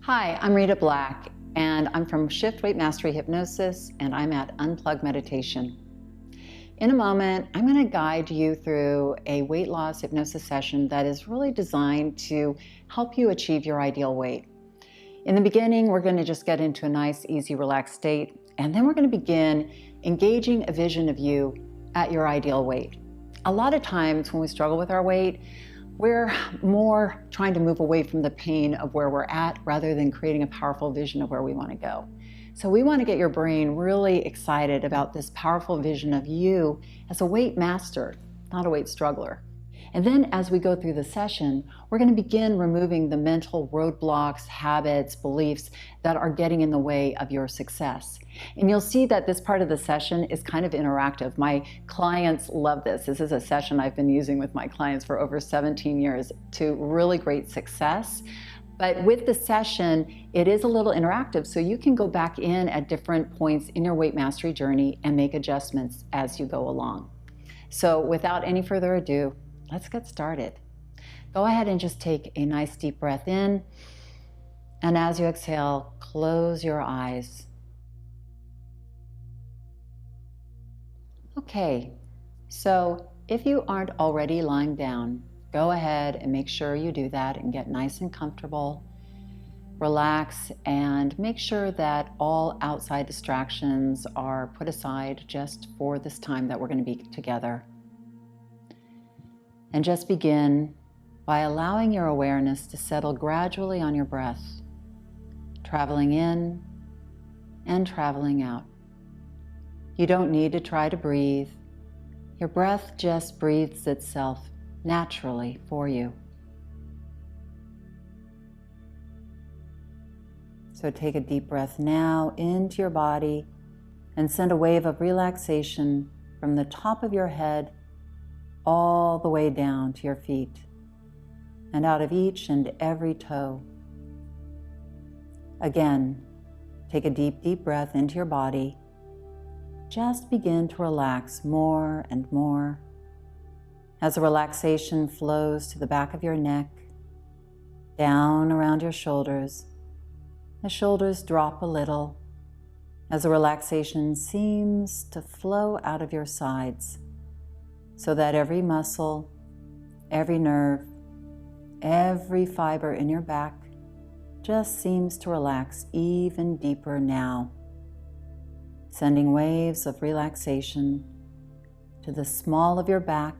Hi, I'm Rita Black, and I'm from Shift Weight Mastery Hypnosis, and I'm at Unplug Meditation. In a moment, I'm going to guide you through a weight loss hypnosis session that is really designed to help you achieve your ideal weight. In the beginning, we're going to just get into a nice, easy, relaxed state, and then we're going to begin engaging a vision of you at your ideal weight. A lot of times when we struggle with our weight, we're more trying to move away from the pain of where we're at rather than creating a powerful vision of where we want to go. So we want to get your brain really excited about this powerful vision of you as a weight master, not a weight struggler. And then as we go through the session, we're going to begin removing the mental roadblocks, habits, beliefs that are getting in the way of your success. And you'll see that this part of the session is kind of interactive. My clients love this. This is a session I've been using with my clients for over 17 years to really great success. But with the session, it is a little interactive, so you can go back in at different points in your weight mastery journey and make adjustments as you go along. So without any further ado, let's get started. Go ahead and just take a nice deep breath in, and as you exhale, close your eyes. Okay, so if you aren't already lying down, go ahead and make sure you do that and get nice and comfortable. Relax and make sure that all outside distractions are put aside just for this time that we're going to be together. And just begin by allowing your awareness to settle gradually on your breath, traveling in and traveling out. You don't need to try to breathe. Your breath just breathes itself naturally for you. So take a deep breath now into your body and send a wave of relaxation from the top of your head all the way down to your feet and out of each and every toe. Again, take a deep, deep breath into your body. Just begin to relax more and more as the relaxation flows to the back of your neck, down around your shoulders. The shoulders drop a little as the relaxation seems to flow out of your sides, so that every muscle, every nerve, every fiber in your back just seems to relax even deeper now, sending waves of relaxation to the small of your back,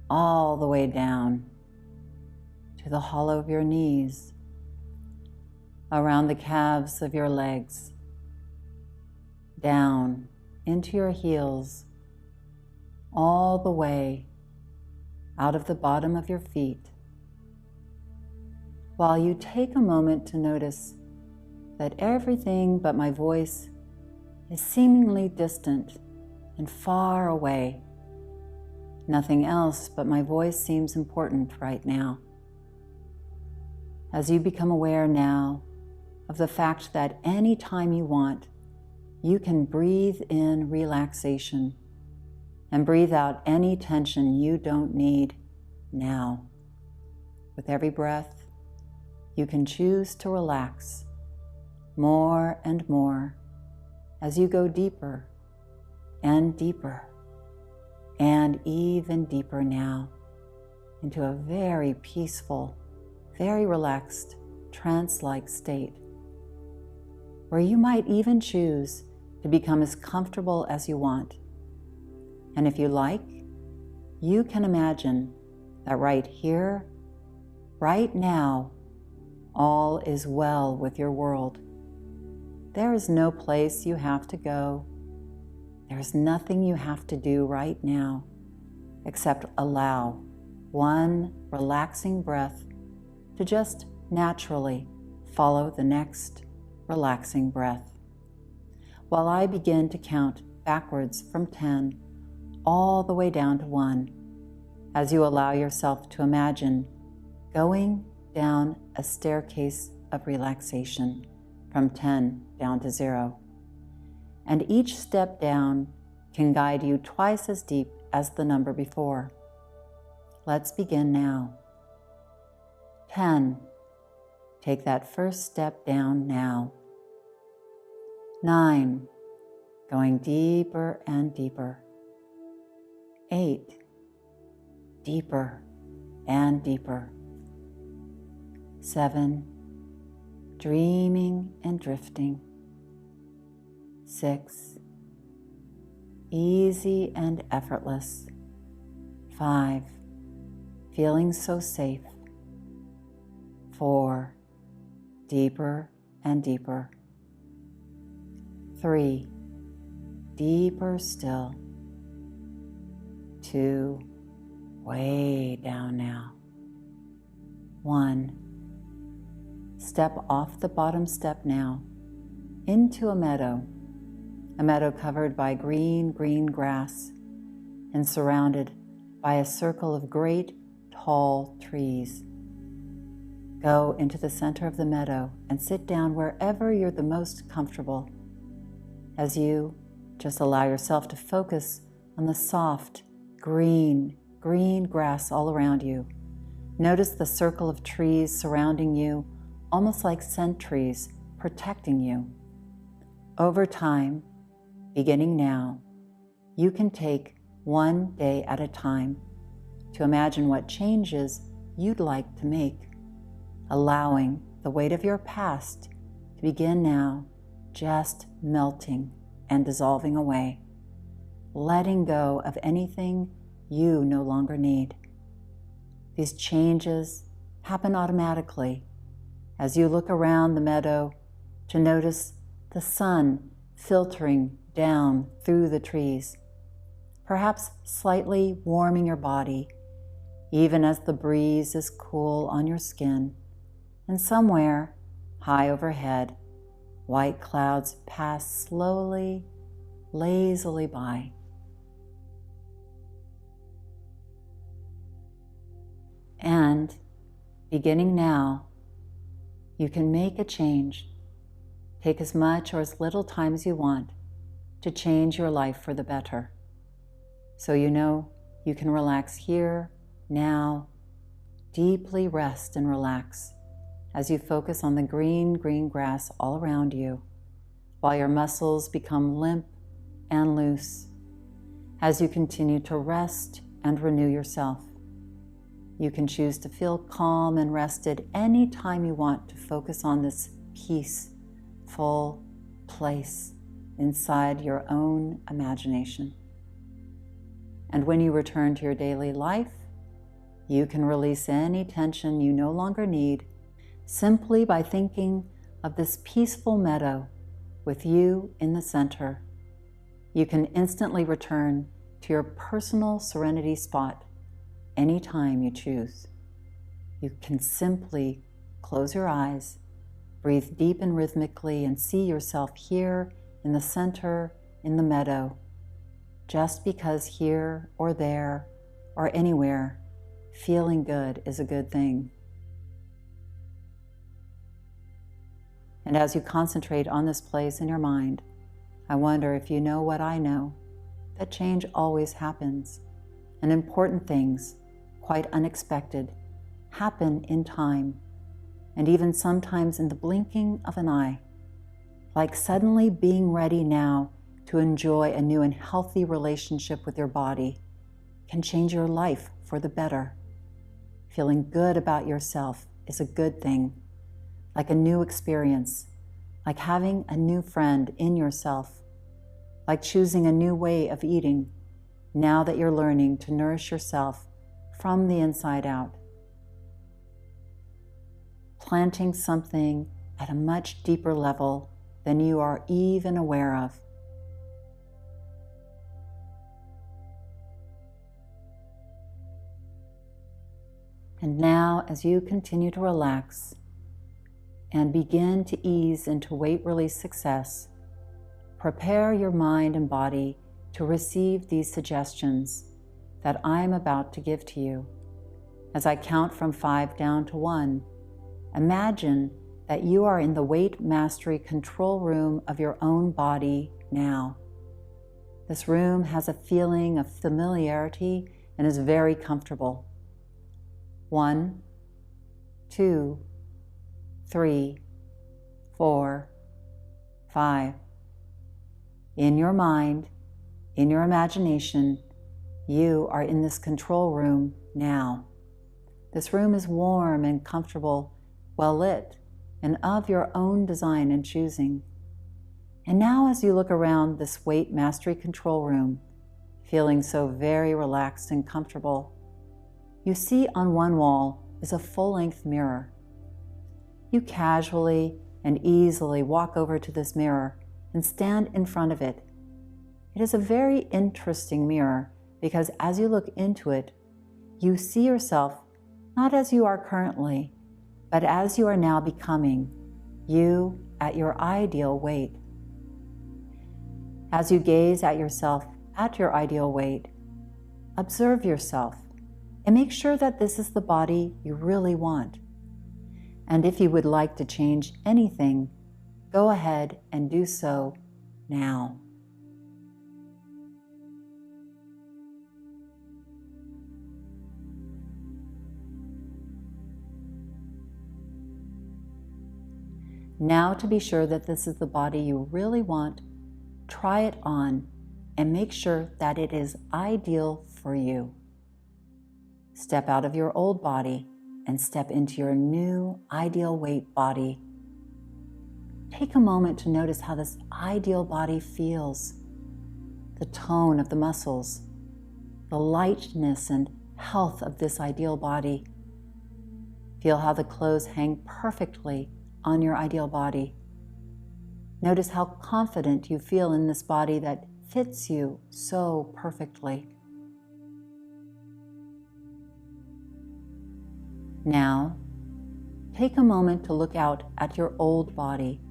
all the way down to the hollow of your knees, around the calves of your legs, down into your heels, all the way out of the bottom of your feet, while you take a moment to notice that everything but my voice is seemingly distant and far away. Nothing else but my voice seems important right now. As you become aware now of the fact that any time you want, you can breathe in relaxation and breathe out any tension you don't need now. With every breath, you can choose to relax more and more as you go deeper and deeper and even deeper now into a very peaceful, very relaxed, trance-like state, where you might even choose to become as comfortable as you want. And if you like, you can imagine that right here, right now, all is well with your world. There is no place you have to go. There's nothing you have to do right now except allow one relaxing breath to just naturally follow the next relaxing breath. While I begin to count backwards from 10 all the way down to 1, as you allow yourself to imagine going down a staircase of relaxation from 10 down to 0. And each step down can guide you twice as deep as the number before. Let's begin now. 10, Take that first step down now. 9, going deeper and deeper. 8, deeper and deeper. 7, dreaming and drifting. 6, easy and effortless. 5, feeling so safe. 4, deeper and deeper. 3, deeper still. 2, way down now. 1, step off the bottom step now into a meadow covered by green grass and surrounded by a circle of great tall trees. Go into the center of the meadow and sit down wherever you're the most comfortable. As you just allow yourself to focus on the soft, green grass all around you. Notice the circle of trees surrounding you, almost like sentries protecting you. Over time, beginning now, you can take one day at a time to imagine what changes you'd like to make, allowing the weight of your past to begin now just melting and dissolving away, letting go of anything you no longer need. These changes happen automatically as you look around the meadow to notice the sun filtering down through the trees, perhaps slightly warming your body, even as the breeze is cool on your skin, and somewhere high overhead, white clouds pass slowly, lazily by. And beginning now, you can make a change. Take as much or as little time as you want to change your life for the better. So you know you can relax here, now, deeply rest and relax as you focus on the green grass all around you, while your muscles become limp and loose. As you continue to rest and renew yourself, you can choose to feel calm and rested any time you want to focus on this peaceful place inside your own imagination. And when you return to your daily life, you can release any tension you no longer need simply by thinking of this peaceful meadow with you in the center. You can instantly return to your personal serenity spot anytime you choose. You can simply close your eyes, breathe deep and rhythmically, and see yourself here in the center, in the meadow, just because here or there or anywhere, feeling good is a good thing. And as you concentrate on this place in your mind, I wonder if you know what I know, that change always happens, and important things, quite unexpected, happen in time, and even sometimes in the blinking of an eye, like suddenly being ready now to enjoy a new and healthy relationship with your body can change your life for the better. Feeling good about yourself is a good thing, like a new experience, like having a new friend in yourself, like choosing a new way of eating now that you're learning to nourish yourself from the inside out. Planting something at a much deeper level than you are even aware of. And now, as you continue to relax and begin to ease into weight release success, prepare your mind and body to receive these suggestions that I am about to give to you. As I count from 5 down to 1, imagine that you are in the weight mastery control room of your own body now. This room has a feeling of familiarity and is very comfortable. 1, 2, 3, 4, 5. In your mind, in your imagination, you are in this control room now. This room is warm and comfortable, well lit, and of your own design and choosing. And now as you look around this weight mastery control room, feeling so very relaxed and comfortable, you see on one wall is a full-length mirror. You casually and easily walk over to this mirror and stand in front of it. It is a very interesting mirror because as you look into it, you see yourself not as you are currently, but as you are now becoming, you at your ideal weight. As you gaze at yourself at your ideal weight, observe yourself and make sure that this is the body you really want. And if you would like to change anything, go ahead and do so now. Now, to be sure that this is the body you really want, try it on and make sure that it is ideal for you. Step out of your old body and step into your new ideal weight body. Take a moment to notice how this ideal body feels, the tone of the muscles, the lightness and health of this ideal body. Feel how the clothes hang perfectly on your ideal body. Notice how confident you feel in this body that fits you so perfectly. Now, take a moment to look out at your old body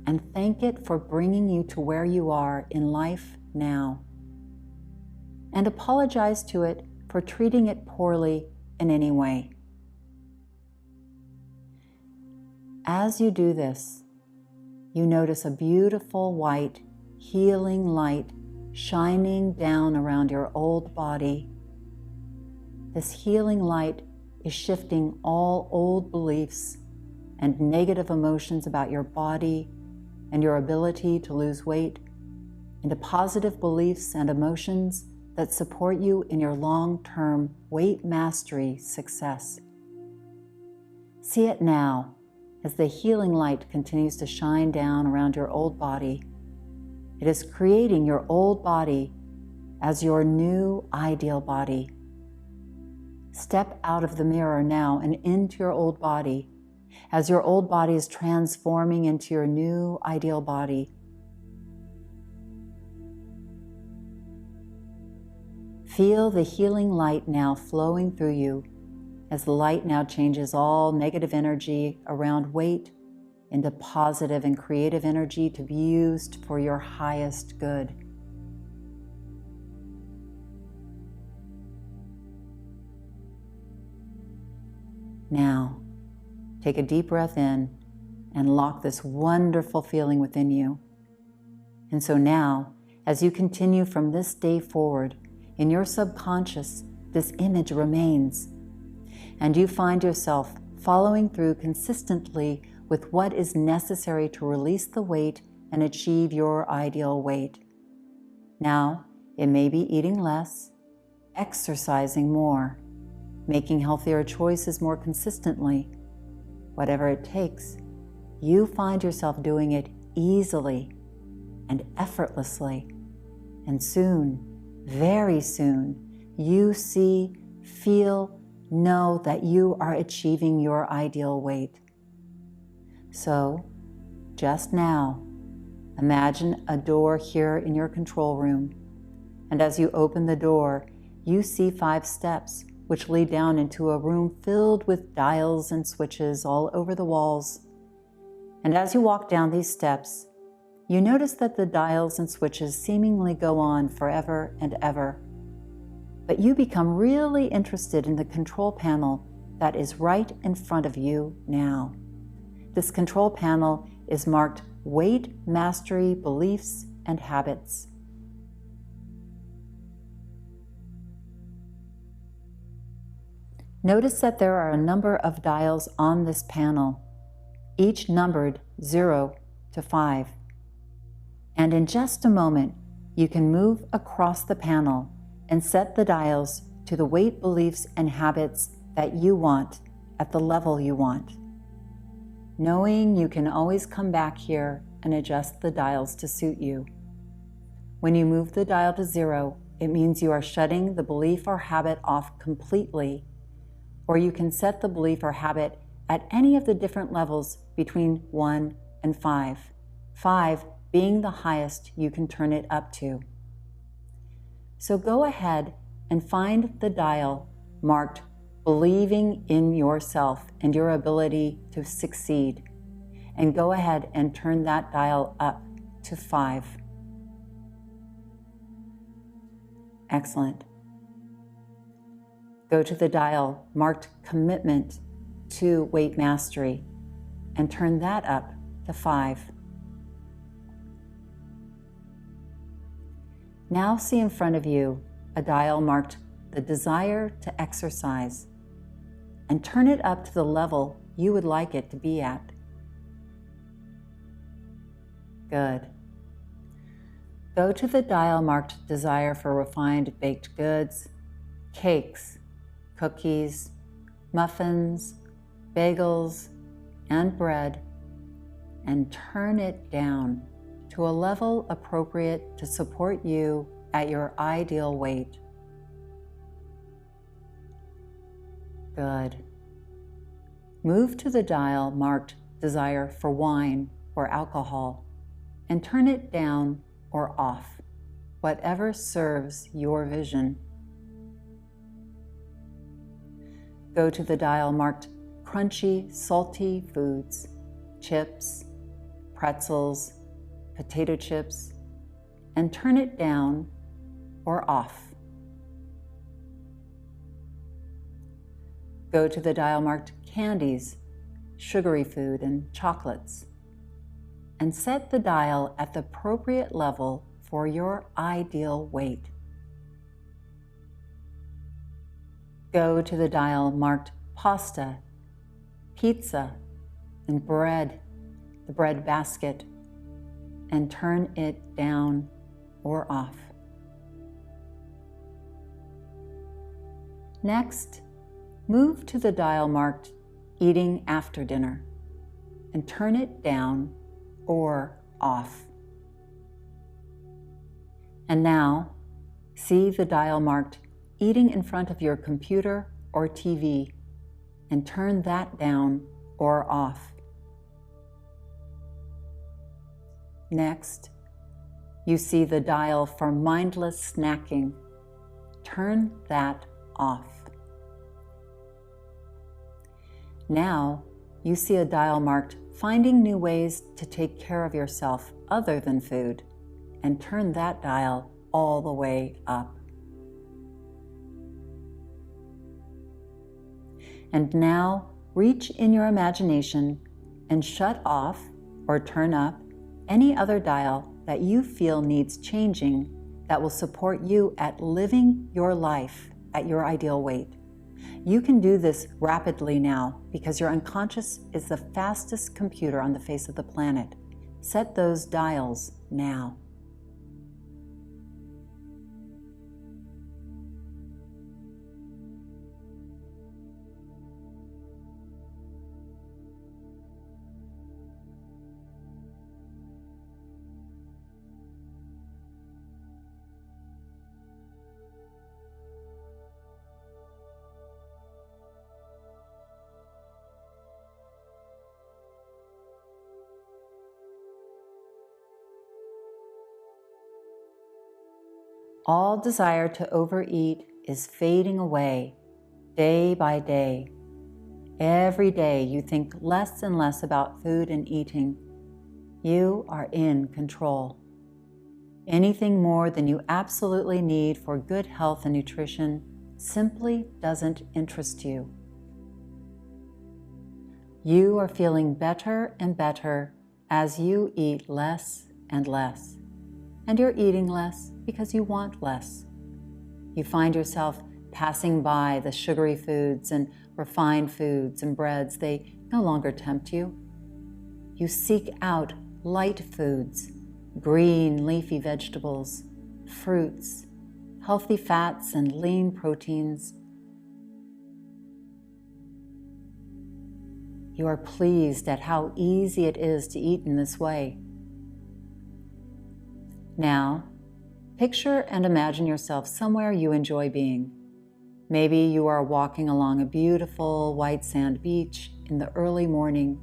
and thank it for bringing you to where you are in life now. And apologize to it for treating it poorly in any way. As you do this, you notice a beautiful white, healing light shining down around your old body. This healing light is shifting all old beliefs and negative emotions about your body and your ability to lose weight into positive beliefs and emotions that support you in your long-term weight mastery success. See it now as the healing light continues to shine down around your old body. It is creating your old body as your new ideal body. Step out of the mirror now and into your old body as your old body is transforming into your new ideal body. Feel the healing light now flowing through you as the light now changes all negative energy around weight into positive and creative energy to be used for your highest good. Now, take a deep breath in and lock this wonderful feeling within you. And so now, as you continue from this day forward, in your subconscious, this image remains, and you find yourself following through consistently with what is necessary to release the weight and achieve your ideal weight. Now, it may be eating less, exercising more, making healthier choices more consistently. Whatever it takes, you find yourself doing it easily and effortlessly. And soon, very soon, you see, feel, know that you are achieving your ideal weight. So, just now, imagine a door here in your control room. And as you open the door, you see 5 steps which lead down into a room filled with dials and switches all over the walls. And as you walk down these steps, you notice that the dials and switches seemingly go on forever and ever. But you become really interested in the control panel that is right in front of you now. This control panel is marked Weight Mastery Beliefs and Habits. Notice that there are a number of dials on this panel, each numbered 0 to 5. And in just a moment, you can move across the panel and set the dials to the weight, beliefs, and habits that you want at the level you want, knowing you can always come back here and adjust the dials to suit you. When you move the dial to 0, it means you are shutting the belief or habit off completely, or you can set the belief or habit at any of the different levels between 1 and 5, 5 being the highest you can turn it up to. So go ahead and find the dial marked believing in yourself and your ability to succeed, and go ahead and turn that dial up to 5. Excellent. Go to the dial marked commitment to weight mastery and turn that up to 5. Now see in front of you a dial marked the desire to exercise and turn it up to the level you would like it to be at. Good. Go to the dial marked desire for refined baked goods, cakes, cookies, muffins, bagels, and bread, and turn it down to a level appropriate to support you at your ideal weight. Good. Move to the dial marked desire for wine or alcohol and turn it down or off, whatever serves your vision. Go to the dial marked crunchy, salty foods, chips, pretzels, potato chips, and turn it down or off. Go to the dial marked candies, sugary food, and chocolates, and set the dial at the appropriate level for your ideal weight. Go to the dial marked pasta, pizza, and bread, the bread basket, and turn it down or off. Next, move to the dial marked eating after dinner and turn it down or off. And now, see the dial marked eating in front of your computer or TV and turn that down or off. Next, you see the dial for mindless snacking. Turn that off. Now, you see a dial marked finding new ways to take care of yourself other than food, and turn that dial all the way up. And now, reach in your imagination and shut off or turn up any other dial that you feel needs changing that will support you at living your life at your ideal weight. You can do this rapidly now because your unconscious is the fastest computer on the face of the planet. Set those dials now. All desire to overeat is fading away day by day. Every day you think less and less about food and eating. You are in control. Anything more than you absolutely need for good health and nutrition simply doesn't interest you. You are feeling better and better as you eat less and less. And you're eating less because you want less. You find yourself passing by the sugary foods and refined foods and breads. They no longer tempt you. you seek out light foods, green leafy vegetables, fruits, healthy fats, and lean proteins. You are pleased at how easy it is to eat in this way. Now, picture and imagine yourself somewhere you enjoy being. Maybe you are walking along a beautiful white sand beach in the early morning,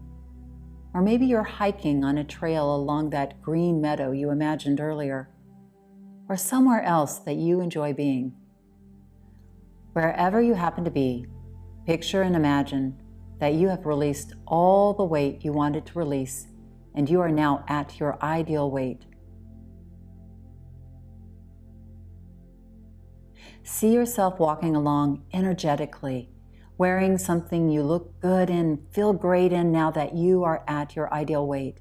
or maybe you're hiking on a trail along that green meadow you imagined earlier, or somewhere else that you enjoy being. Wherever you happen to be, picture and imagine that you have released all the weight you wanted to release, and you are now at your ideal weight. See yourself walking along energetically, wearing something you look good in, feel great in now that you are at your ideal weight.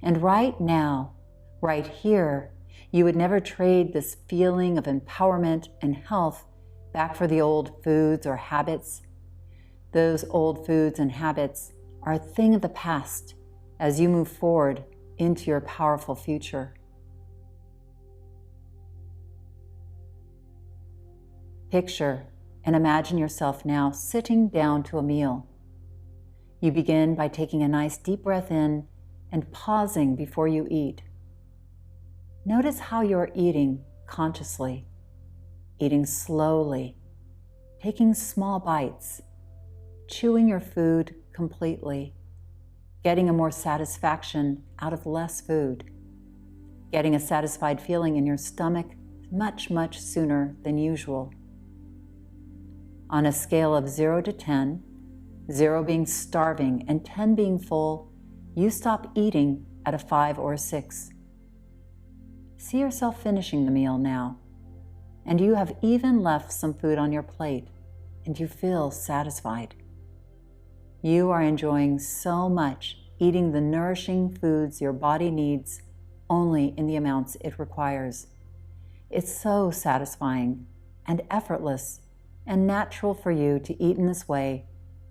And right now, right here, you would never trade this feeling of empowerment and health back for the old foods or habits. Those old foods and habits are a thing of the past as you move forward into your powerful future. Picture and imagine yourself now sitting down to a meal. You begin by taking a nice deep breath in and pausing before you eat. Notice how you're eating consciously, eating slowly, taking small bites, chewing your food completely, getting a more satisfaction out of less food, getting a satisfied feeling in your stomach much, much sooner than usual. On a scale of 0 to 10, 0 being starving and 10 being full, you stop eating at a 5 or a 6. See yourself finishing the meal now, and you have even left some food on your plate, and you feel satisfied. You are enjoying so much eating the nourishing foods your body needs only in the amounts it requires. It's so satisfying and effortless and natural for you to eat in this way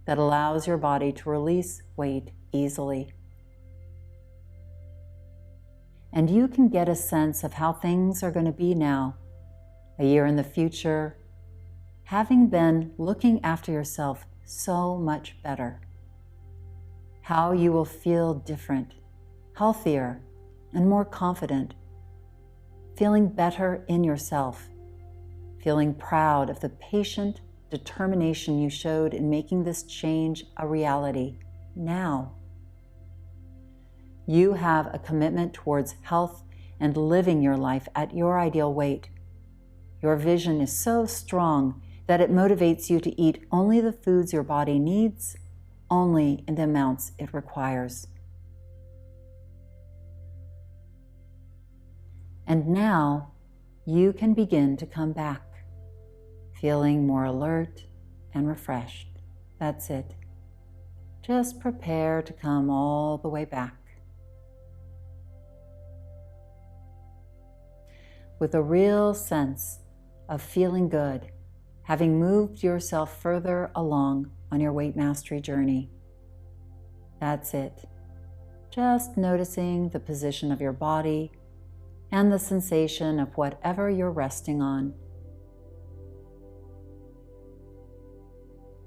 that allows your body to release weight easily. And you can get a sense of how things are going to be now, a year in the future, having been looking after yourself so much better. How you will feel different, healthier, and more confident, feeling better in yourself, feeling proud of the patient determination you showed in making this change a reality now. You have a commitment towards health and living your life at your ideal weight. Your vision is so strong that it motivates you to eat only the foods your body needs, only in the amounts it requires. And now you can begin to come back, feeling more alert and refreshed. That's it. Just prepare to come all the way back. With a real sense of feeling good, having moved yourself further along on your weight mastery journey. That's it. Just noticing the position of your body and the sensation of whatever you're resting on.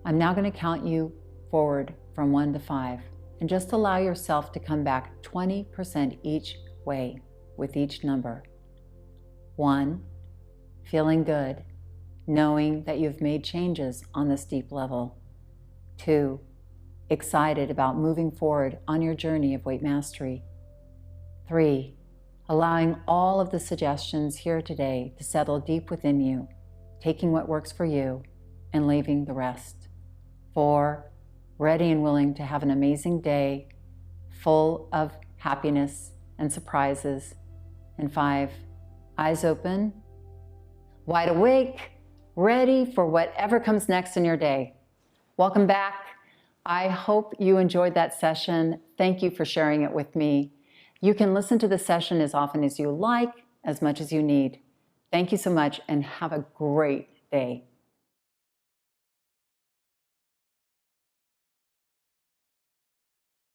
I'm now going to count you forward from 1 to 5, and just allow yourself to come back 20% each way with each number. 1, feeling good, knowing that you've made changes on this deep level. 2, excited about moving forward on your journey of weight mastery. 3, allowing all of the suggestions here today to settle deep within you, taking what works for you and leaving the rest. 4, ready and willing to have an amazing day full of happiness and surprises. And 5, eyes open, wide awake, ready for whatever comes next in your day. Welcome back. I hope you enjoyed that session. Thank you for sharing it with me. You can listen to the session as often as you like, as much as you need. Thank you so much and have a great day.